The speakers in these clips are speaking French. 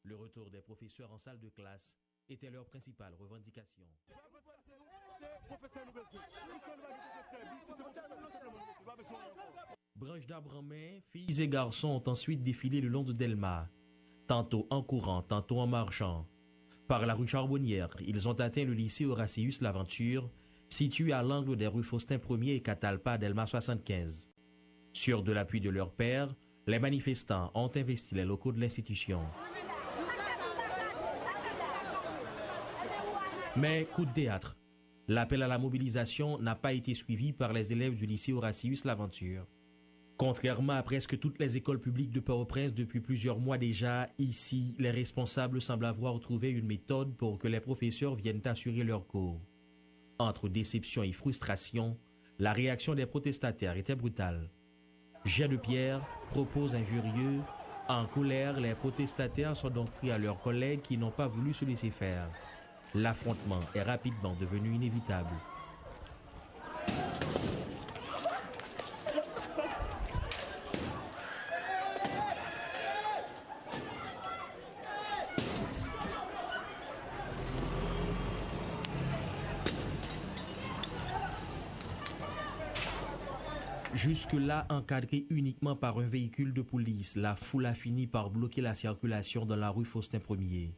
Le retour des professeurs en salle de classe était leur principale revendication. Branches d'arbres en main, filles et garçons ont ensuite défilé le long de Delma, tantôt en courant, tantôt en marchant. Par la rue Charbonnière, ils ont atteint le lycée Horatius Laventure, situé à l'angle des rues Faustin Ier et Catalpa à Delma 75. Sûrs de l'appui de leur père, les manifestants ont investi les locaux de l'institution. Mais coup de théâtre, l'appel à la mobilisation n'a pas été suivi par les élèves du lycée Horatius Laventure. Contrairement à presque toutes les écoles publiques de Port-au-Prince depuis plusieurs mois déjà, ici, les responsables semblent avoir trouvé une méthode pour que les professeurs viennent assurer leurs cours. Entre déception et frustration, la réaction des protestataires était brutale. Jet de pierre, propos injurieux. En colère, les protestataires sont donc pris à leurs collègues qui n'ont pas voulu se laisser faire. L'affrontement est rapidement devenu inévitable. Jusque-là encadrée uniquement par un véhicule de police, la foule a fini par bloquer la circulation dans la rue Faustin Ier.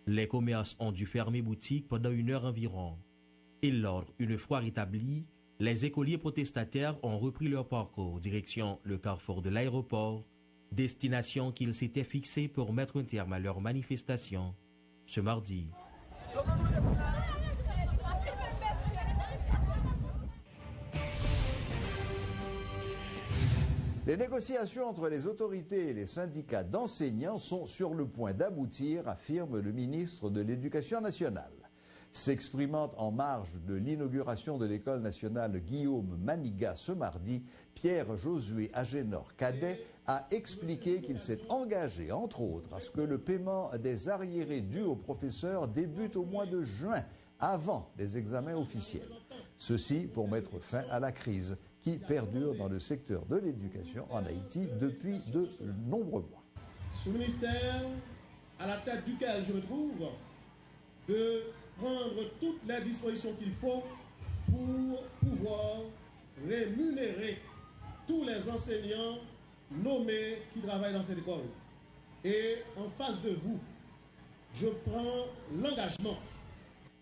Les commerces ont dû fermer boutique pendant 1 heure environ. Et l'ordre, une fois rétabli, les écoliers protestataires ont repris leur parcours direction le carrefour de l'aéroport, destination qu'ils s'étaient fixée pour mettre un terme à leur manifestation ce mardi. Les négociations entre les autorités et les syndicats d'enseignants sont sur le point d'aboutir, affirme le ministre de l'Éducation nationale. S'exprimant en marge de l'inauguration de l'École nationale Guillaume Manigat ce mardi, Pierre-Josué Agénor-Cadet a expliqué qu'il s'est engagé, entre autres, à ce que le paiement des arriérés dus aux professeurs débute au mois de juin, avant les examens officiels. Ceci pour mettre fin à la crise qui perdure dans le secteur de l'éducation en Haïti depuis de nombreux mois. Ce ministère, à la tête duquel je me trouve, de prendre toutes les dispositions qu'il faut pour pouvoir rémunérer tous les enseignants nommés qui travaillent dans cette école. Et en face de vous, je prends l'engagement.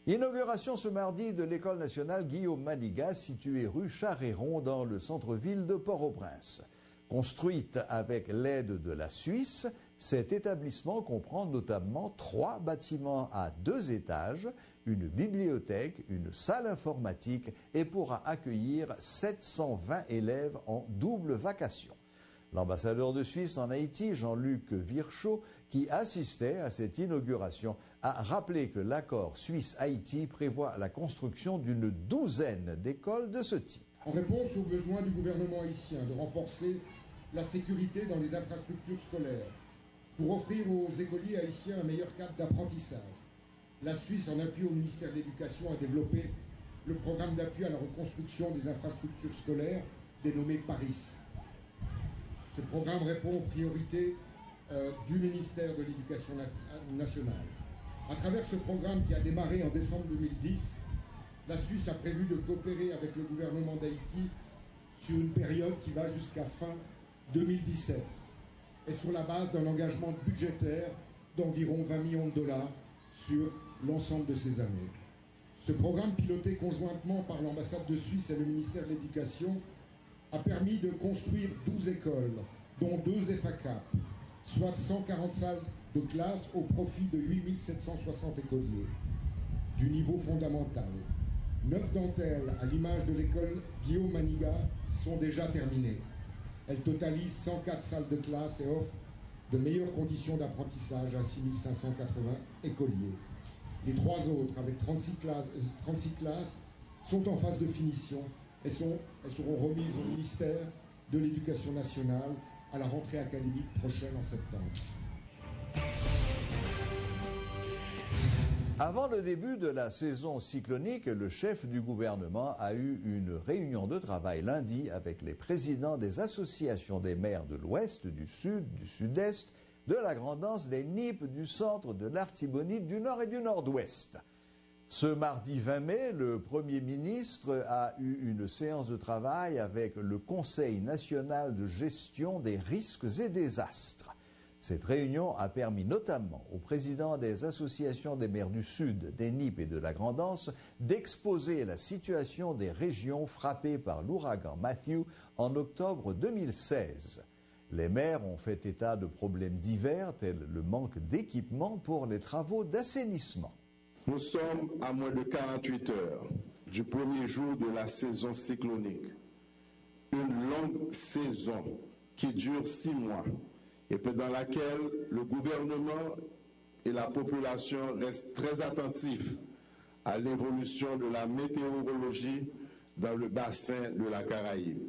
Inauguration ce mardi de l'École nationale Guillaume Manigat, située rue Charéron dans le centre-ville de Port-au-Prince. Construite avec l'aide de la Suisse, cet établissement comprend notamment 3 bâtiments à 2 étages, une bibliothèque, une salle informatique et pourra accueillir 720 élèves en double vacation. L'ambassadeur de Suisse en Haïti, Jean-Luc Virchaud, qui assistait à cette inauguration, a rappelé que l'accord Suisse-Haïti prévoit la construction d'une 12aine d'écoles de ce type. En réponse aux besoins du gouvernement haïtien de renforcer la sécurité dans les infrastructures scolaires, pour offrir aux écoliers haïtiens un meilleur cadre d'apprentissage, la Suisse, en appui au ministère de l'Éducation, a développé le programme d'appui à la reconstruction des infrastructures scolaires dénommé PARIS. Ce programme répond aux priorités du ministère de l'Éducation nationale. À travers ce programme qui a démarré en décembre 2010, la Suisse a prévu de coopérer avec le gouvernement d'Haïti sur une période qui va jusqu'à fin 2017 et sur la base d'un engagement budgétaire d'environ 20 millions de dollars sur l'ensemble de ces années. Ce programme, piloté conjointement par l'ambassade de Suisse et le ministère de l'Éducation, a permis de construire 12 écoles, dont 2 FACAP, soit 140 salles de classe au profit de 8760 écoliers du niveau fondamental. 9 d'entre elles, à l'image de l'école Guillaume Manigat, sont déjà terminées. Elles totalisent 104 salles de classe et offrent de meilleures conditions d'apprentissage à 6580 écoliers. Les 3 autres, avec 36 classes, sont en phase de finition et seront remises au ministère de l'Éducation nationale à la rentrée académique prochaine en septembre. Avant le début de la saison cyclonique, le chef du gouvernement a eu une réunion de travail lundi avec les présidents des associations des maires de l'Ouest, du Sud, du Sud-Est, de la Grand'Anse, des Nippes, du centre, de l'Artibonite, du nord et du nord-ouest. Ce mardi 20 mai, le Premier ministre a eu une séance de travail avec le Conseil national de gestion des risques et désastres. Cette réunion a permis notamment aux présidents des associations des maires du Sud, des Nippes et de la Grand'Anse d'exposer la situation des régions frappées par l'ouragan Matthew en octobre 2016. Les maires ont fait état de problèmes divers tels le manque d'équipement pour les travaux d'assainissement. Nous sommes à moins de 48 heures du premier jour de la saison cyclonique. Une longue saison qui dure 6 mois et pendant laquelle le gouvernement et la population restent très attentifs à l'évolution de la météorologie dans le bassin de la Caraïbe.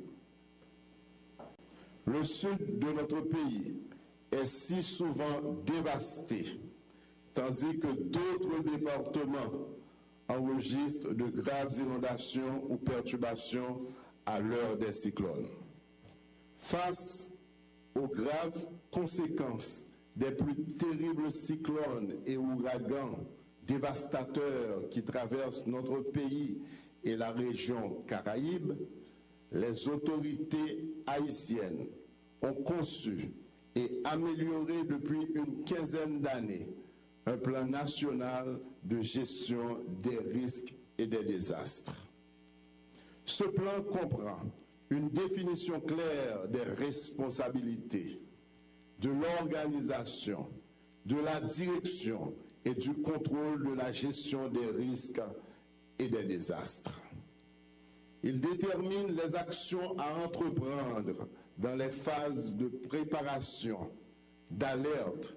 Le sud de notre pays est si souvent dévasté, tandis que d'autres départements enregistrent de graves inondations ou perturbations à l'heure des cyclones. Face aux graves conséquences des plus terribles cyclones et ouragans dévastateurs qui traversent notre pays et la région Caraïbe, les autorités haïtiennes ont conçu et amélioré depuis une quinzaine d'années un plan national de gestion des risques et des désastres. Ce plan comprend une définition claire des responsabilités, de l'organisation, de la direction et du contrôle de la gestion des risques et des désastres. Il détermine les actions à entreprendre dans les phases de préparation, d'alerte,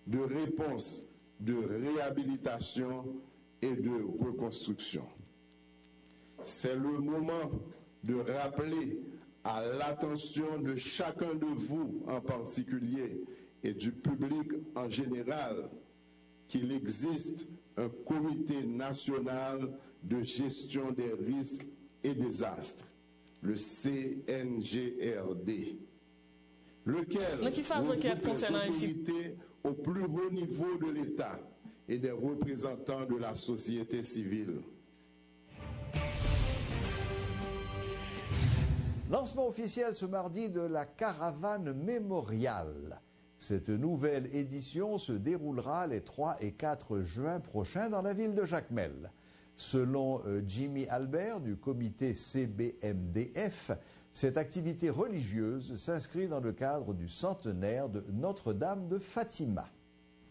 de réponse, de réhabilitation et de reconstruction. C'est le moment de rappeler à l'attention de chacun de vous en particulier et du public en général qu'il existe un comité national de gestion des risques et désastres, le CNGRD, lequel regroupe les autorités au plus haut niveau de l'État et des représentants de la société civile. Lancement officiel ce mardi de la caravane mémoriale. Cette nouvelle édition se déroulera les 3 et 4 juin prochains dans la ville de Jacmel. Selon Jimmy Albert du comité CBMDF, cette activité religieuse s'inscrit dans le cadre du centenaire de Notre-Dame de Fatima.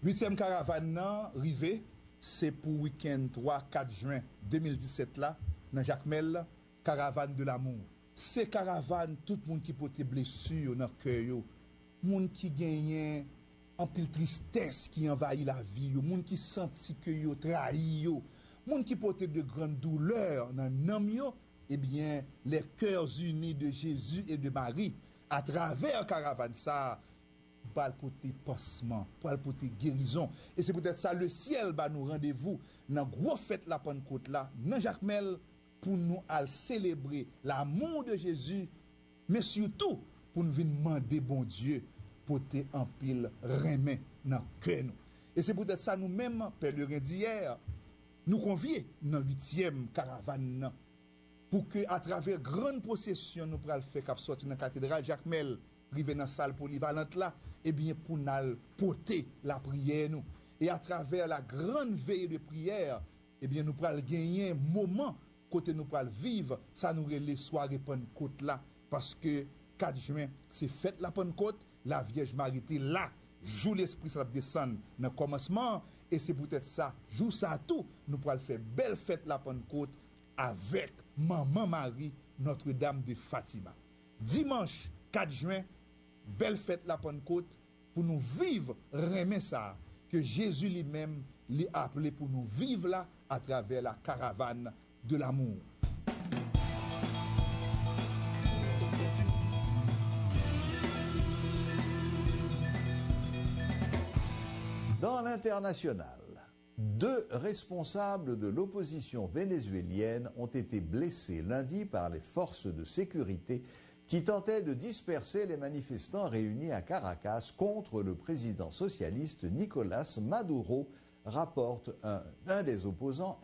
8e caravane arrivée, c'est pour week-end 3-4 juin 2017 là, dans Jacmel, caravane de l'amour. C'est caravane, tout le monde qui peut être blessure dans le cœur, monde qui gagne en pile tristesse qui envahit la vie, monde qui senti que yo trahi yo, monde qui peut être de grandes douleurs dans l'âme yo, eh bien, les cœurs unis de Jésus et de Marie, à travers caravane ça, pour le côté pansement, pour le côté guérison. Et c'est peut-être ça, le ciel va nous rendez-vous dans gros fête la Pentecôte là, dans Jacmel, pour nous aller célébrer l'amour de Jésus, mais surtout pour nous venir demander bon Dieu pour te en pile remet dans cœur nous. Et c'est peut-être ça nous-mêmes, pèlerins d'hier, nous convier dans 8e caravane pour que à travers grande procession nous pourrons faire cap sortir dans la cathédrale Jacmel, river dans la salle polyvalente là, et bien pour nous porter la prière nous. Et à travers la grande veille de prière, et bien nous pourrons gagner un moment côté nous pourrons vivre ça nous relève soirée Pentecôte là parce que 4 juin c'est fête la Pentecôte, la Vierge Marie était là, jour l'Esprit Saint descend dans le commencement et c'est peut-être ça, jour ça tout nous pourrons faire belle fête la Pentecôte avec Maman Marie, Notre-Dame de Fatima. Dimanche 4 juin, belle fête la Pentecôte pour nous vivre remet ça que Jésus lui-même l'a appelé pour nous vivre là à travers la caravane de l'amour. Dans l'international, 2 responsables de l'opposition vénézuélienne ont été blessés lundi par les forces de sécurité qui tentait de disperser les manifestants réunis à Caracas contre le président socialiste Nicolás Maduro, rapporte un des opposants